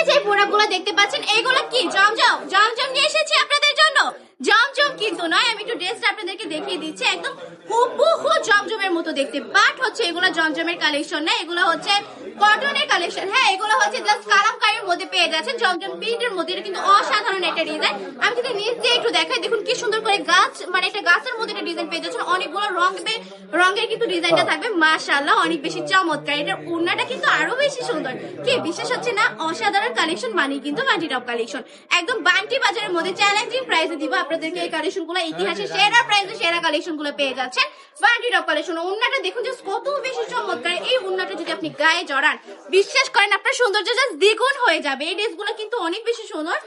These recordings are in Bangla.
স্ক্রিনে যে প্রোডাক্টগুলো দেখতে পাচ্ছেন এগুলো কি জমজম জমজম নিয়ে এসেছি আপনাদের জন্য। জমজম কিন্তু নয়, আমি একটু ড্রেসটা আপনাদেরকে দেখিয়ে দিচ্ছি, একদম হুবহু জমজমের মতো দেখতে, বাট হচ্ছে এগুলো জমজমের কালেকশন না, এগুলো হচ্ছে কটনের কালেকশন। হ্যাঁ, এগুলো হচ্ছে জাস্ট কালামকারীর মধ্যে পেয়ে যাচ্ছেন, জমজম প্রিন্টের মধ্যে। এটা কিন্তু অসাধারণ একটা ডিজাইন। আমি যদি নিচ দিয়ে একটু দেখাই, দেখুন কি সুন্দর করে গাছ, মানে একটা গাছের মধ্যে একটা ডিজাইন পেয়ে যাচ্ছেন, অনেকগুলো রঙের কিন্তু ডিজাইনটা থাকবে, মাশাআল্লাহ অনেক বেশি চমৎকার। এটার ওড়নাটা কিন্তু আরো বেশি সুন্দর, কি বিশেষ হচ্ছে না, অসাধারণ কালেকশন মানে কিন্তু বান্টি টপ কালেকশন। একদম বান্টি বাজারের মধ্যে চ্যালেঞ্জিং প্রাইসে দিব আপনাদেরকে এই কালেকশন গুলো, ইতিহাসের সেরা প্রাইসে সেরা কালেকশন গুলো পেয়ে যাচ্ছেন বান্টি টপ কালেকশন। ওড়নাটা দেখুন যে কত বেশি চমৎকার। এই ওড়নাটা যদি আপনি গায়ে জড়ান, বিশ্বাস করেন আপনার সৌন্দর্য জাস্ট দ্বিগুণ হয়ে যাবে। এই ড্রেসগুলো কিন্তু অনেক বেশি সুন্দর,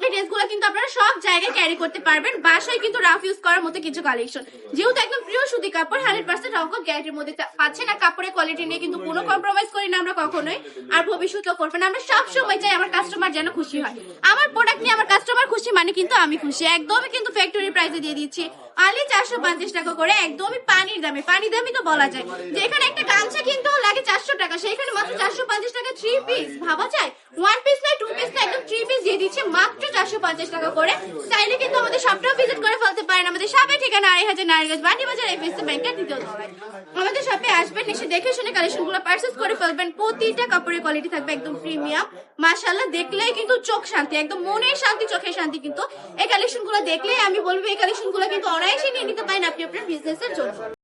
এই ড্রেসগুলো কিন্তু আপনারা সব জায়গায় ক্যারি করতে পারবেন, বাসায় কিন্তু রাফ ইউজ করার মতো কিছু কালেকশন। যেহেতু একদম প্রিয় সুতি কাপড়, 100% রঙ গ্যারান্টির মধ্যে পাচ্ছেন। আর কাপড়ের কোয়ালিটি নিয়ে কিন্তু কোনো কম্প্রোমাইজ করি না আমরা কখনোই, আর ভবিষ্যতেও করবেন। আমরা সব সময় চাই আমার কাস্টমার যেন খুশি হয়। আমার প্রোডাক্ট নিয়ে আমার কাস্টমার খুশি মানে কিন্তু আমি খুশি। একদমই কিন্তু ফ্যাক্টরি প্রাইসে দিয়ে দিচ্ছি, আলি 450 টাকা করে, একদমই পানির দামে। পানির দামই তো বলা যায়, যে এখানে একটা গামছা কিনতেও লাগে 400 টাকা, সেখানে মাত্র 450 টাকা 3 পিস। ভাবা যায়, 1 পিস না 2 পিস না, একদম 3 পিস দিয়ে দিচ্ছে মাত্র 450 টাকা করে। চাইলে কিন্তু আমাদের শপটাও ভিজিট করে ফেলতে পারেন। আমাদের শপের ঠিকানা 2500 নারায়ণগঞ্জ বান্টি বাজার, এফএসসি ব্যাংকের দ্বিতীয় তলায়। আমাদের শপে আসবেন, এসে দেখে শুনে কালেকশন গুলো পারচেজ করে ফেলবেন। প্রতিটা কাপড়ের কোয়ালিটি থাকবে একদম প্রিমিয়াম, মাশাআল্লাহ দেখলেই কিন্তু চোখ শান্তি, একদম মনের শান্তি, চোখের শান্তি। কিন্তু এই কালেকশন গুলো দেখলে আমি বলবো এই কালেকশন গুলো কিন্তু অনায়াসে নিয়ে নিতে পারেন আপনি আপনার বিজনেসের জন্য।